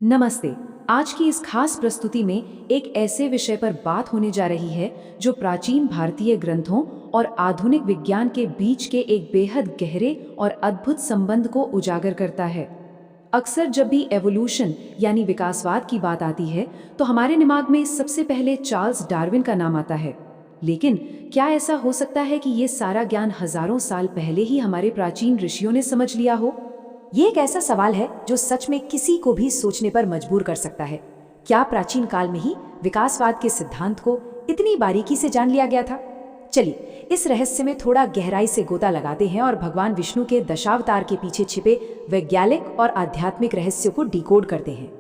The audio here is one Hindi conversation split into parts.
नमस्ते। आज की इस खास प्रस्तुति में एक ऐसे विषय पर बात होने जा रही है जो प्राचीन भारतीय ग्रंथों और आधुनिक विज्ञान के बीच के एक बेहद गहरे और अद्भुत संबंध को उजागर करता है। अक्सर जब भी एवोल्यूशन यानी विकासवाद की बात आती है तो हमारे दिमाग में सबसे पहले चार्ल्स डार्विन का नाम आता है। लेकिन क्या ऐसा हो सकता है कि ये सारा ज्ञान हजारों साल पहले ही हमारे प्राचीन ऋषियों ने समझ लिया हो? ये एक ऐसा सवाल है जो सच में किसी को भी सोचने पर मजबूर कर सकता है। क्या प्राचीन काल में ही विकासवाद के सिद्धांत को इतनी बारीकी से जान लिया गया था? चलिए इस रहस्य में थोड़ा गहराई से गोता लगाते हैं और भगवान विष्णु के दशावतार के पीछे छिपे वैज्ञानिक और आध्यात्मिक रहस्य को डिकोड करते हैं।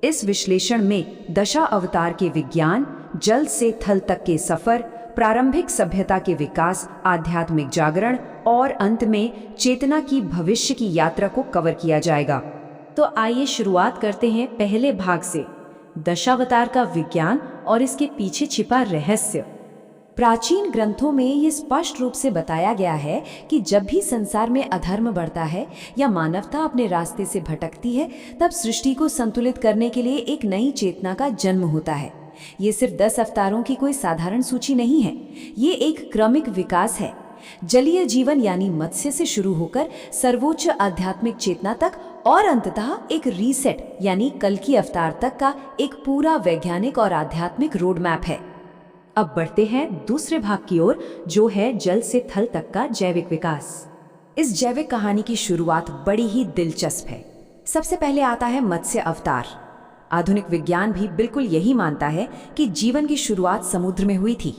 इस विश्लेषण में दशा अवतार के विज्ञान, जल से थल तक के सफर, प्रारंभिक सभ्यता के विकास, आध्यात्मिक जागरण और अंत में चेतना की भविष्य की यात्रा को कवर किया जाएगा। तो आइए शुरुआत करते हैं पहले भाग से, दशावतार का विज्ञान और इसके पीछे छिपा रहस्य। प्राचीन ग्रंथों में ये स्पष्ट रूप से बताया गया है कि जब भी संसार में अधर्म बढ़ता है या मानवता अपने रास्ते से भटकती है, तब सृष्टि को संतुलित करने के लिए एक नई चेतना का जन्म होता है। ये सिर्फ 10 अवतारों की कोई साधारण सूची नहीं है, ये एक क्रमिक विकास है। जलीय जीवन यानी मत्स्य से शुरू होकर सर्वोच्च आध्यात्मिक चेतना तक और अंततः एक रीसेट यानी कल्कि अवतार तक का एक पूरा वैज्ञानिक और आध्यात्मिक रोड मैप है। अब बढ़ते हैं दूसरे भाग की ओर, जो है जल से थल तक का जैविक विकास। इस जैविक कहानी की शुरुआत बड़ी ही दिलचस्प है। सबसे पहले आता है मत्स्य अवतार। आधुनिक विज्ञान भी बिल्कुल यही मानता है कि जीवन की शुरुआत समुद्र में हुई थी।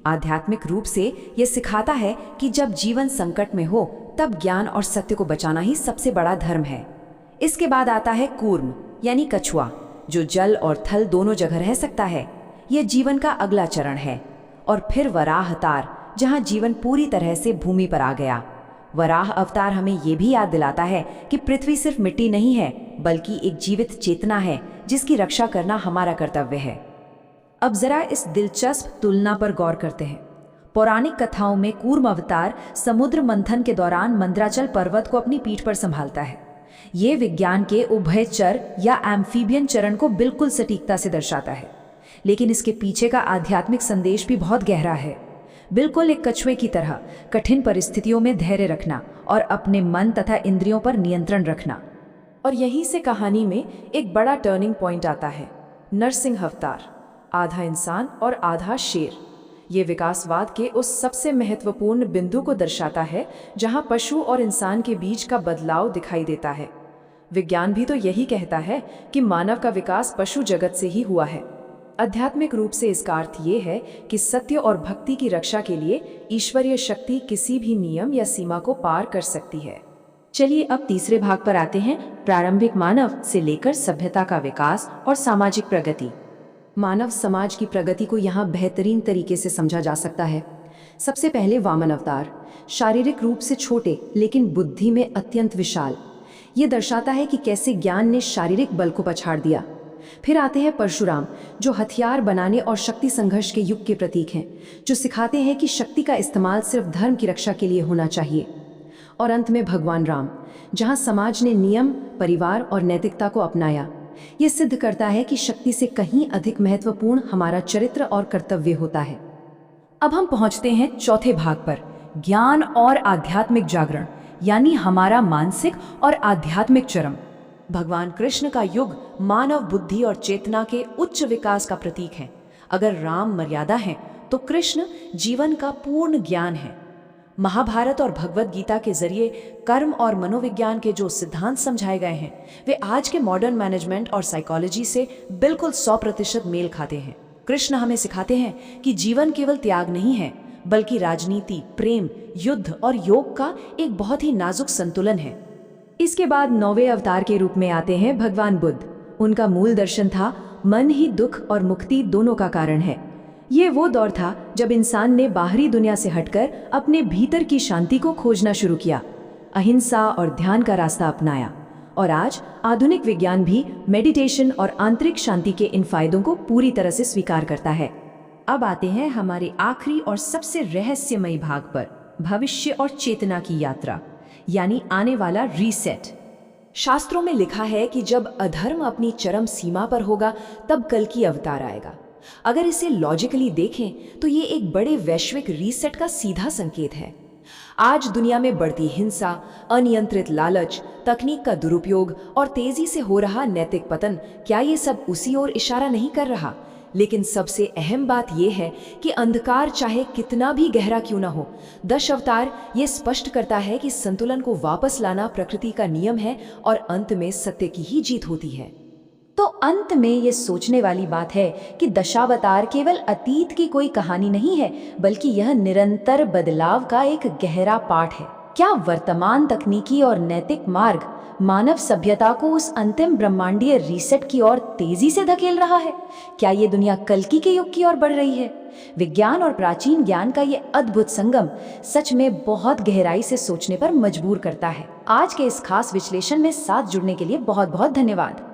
आध्यात्मिक रूप से यह सिखाता है कि जब जीवन संकट में हो तब ज्ञान और सत्य को बचाना ही सबसे बड़ा धर्म है। इसके बाद आता है कूर्म यानी कछुआ, जो जल और थल दोनों जगह रह सकता है। यह जीवन का अगला चरण है। और फिर वराह अवतार, जहां जीवन पूरी तरह से भूमि पर आ गया। वराह अवतार हमें यह भी याद दिलाता है कि पृथ्वी सिर्फ मिट्टी नहीं है, बल्कि एक जीवित चेतना है जिसकी रक्षा करना हमारा कर्तव्य है। अब जरा इस दिलचस्प तुलना पर गौर करते हैं। पौराणिक कथाओं में कूर्म अवतार समुद्र मंथन के दौरान मंद्राचल पर्वत को अपनी पीठ पर संभालता है। ये विज्ञान के उभयचर या एम्फीबियन चरण को बिल्कुल सटीकता से दर्शाता है। लेकिन इसके पीछे का आध्यात्मिक संदेश भी बहुत गहरा है। बिल्कुल एक कछुए की तरह कठिन परिस्थितियों में धैर्य रखना और अपने मन तथा इंद्रियों पर नियंत्रण रखना। और यहीं से कहानी में एक बड़ा टर्निंग पॉइंट आता है, नरसिंह अवतार, आधा इंसान और आधा शेर। ये विकासवाद के उस सबसे महत्वपूर्ण बिंदु को दर्शाता है जहां पशु और इंसान के बीच का बदलाव दिखाई देता है। विज्ञान भी तो यही कहता है कि मानव का विकास पशु जगत से ही हुआ है। आध्यात्मिक रूप से इसका अर्थ ये है कि सत्य और भक्ति की रक्षा के लिए ईश्वरीय शक्ति किसी भी नियम या सीमा को पार कर सकती है। चलिए अब तीसरे भाग पर आते हैं, प्रारंभिक मानव से लेकर सभ्यता का विकास और सामाजिक प्रगति। मानव समाज की प्रगति को यहाँ बेहतरीन तरीके से समझा जा सकता है। सबसे पहले वामन अवतार, शारीरिक रूप से छोटे लेकिन बुद्धि में अत्यंत विशाल। ये दर्शाता है कि कैसे ज्ञान ने शारीरिक बल को पछाड़ दिया। फिर आते हैं परशुराम, जो हथियार बनाने और शक्ति संघर्ष के युग के प्रतीक हैं, जो सिखाते हैं कि शक्ति का इस्तेमाल सिर्फ धर्म की रक्षा के लिए होना चाहिए। और अंत में भगवान राम, जहां समाज ने नियम, परिवार और नैतिकता को अपनाया। ये सिद्ध करता है कि शक्ति से कहीं अधिक महत्वपूर्ण हमारा चरित्र और कर्तव्य होता है। अब हम पहुंचते हैं चौथे भाग पर, ज्ञान और आध्यात्मिक जागरण, यानी हमारा मानसिक और आध्यात्मिक चरम। भगवान कृष्ण का युग मानव बुद्धि और चेतना के उच्च विकास का प्रतीक है। अगर राम मर्यादा है तो कृष्ण जीवन का पूर्ण ज्ञान है। महाभारत और भगवद गीता के जरिए कर्म और मनोविज्ञान के जो सिद्धांत समझाए गए हैं, वे आज के मॉडर्न मैनेजमेंट और साइकोलॉजी से बिल्कुल 100% मेल खाते हैं। कृष्ण हमें सिखाते हैं कि जीवन केवल त्याग नहीं है, बल्कि राजनीति, प्रेम, युद्ध और योग का एक बहुत ही नाजुक संतुलन है। इसके बाद 9वें अवतार के रूप में आते हैं भगवान बुद्ध। उनका मूल दर्शन था, मन ही दुख और मुक्ति दोनों का कारण है। ये वो दौर था जब इंसान ने बाहरी दुनिया से हटकर अपने भीतर की शांति को खोजना शुरू किया, अहिंसा और ध्यान का रास्ता अपनाया। और आज आधुनिक विज्ञान भी मेडिटेशन और आंतरिक शांति के इन फायदों को पूरी तरह से स्वीकार करता है। अब आते हैं हमारे आखिरी और सबसे रहस्यमयी भाग पर, भविष्य और चेतना की यात्रा, यानी आने वाला रीसेट। शास्त्रों में लिखा है कि जब अधर्म अपनी चरम सीमा पर होगा तब कल्कि अवतार आएगा। अगर इसे लॉजिकली देखें तो ये एक बड़े वैश्विक रीसेट का सीधा संकेत है। आज दुनिया में बढ़ती हिंसा, अनियंत्रित लालच, तकनीक का दुरुपयोग और तेजी से हो रहा नैतिक पतन, क्या ये सब उसी ओर इशारा नहीं कर रहा? लेकिन सबसे अहम बात यह है कि अंधकार चाहे कितना भी गहरा क्यों ना हो, दश अवतार ये स्पष्ट करता है कि संतुलन को वापस लाना प्रकृति का नियम है और अंत में सत्य की ही जीत होती है। तो अंत में ये सोचने वाली बात है कि दशावतार केवल अतीत की कोई कहानी नहीं है, बल्कि यह निरंतर बदलाव का एक गहरा पाठ है। क्या वर्तमान तकनीकी और नैतिक मार्ग मानव सभ्यता को उस अंतिम ब्रह्मांडीय रीसेट की ओर तेजी से धकेल रहा है? क्या ये दुनिया कल्कि के युग की ओर बढ़ रही है? विज्ञान और प्राचीन ज्ञान का ये अद्भुत संगम सच में बहुत गहराई से सोचने पर मजबूर करता है। आज के इस खास विश्लेषण में साथ जुड़ने के लिए बहुत बहुत धन्यवाद।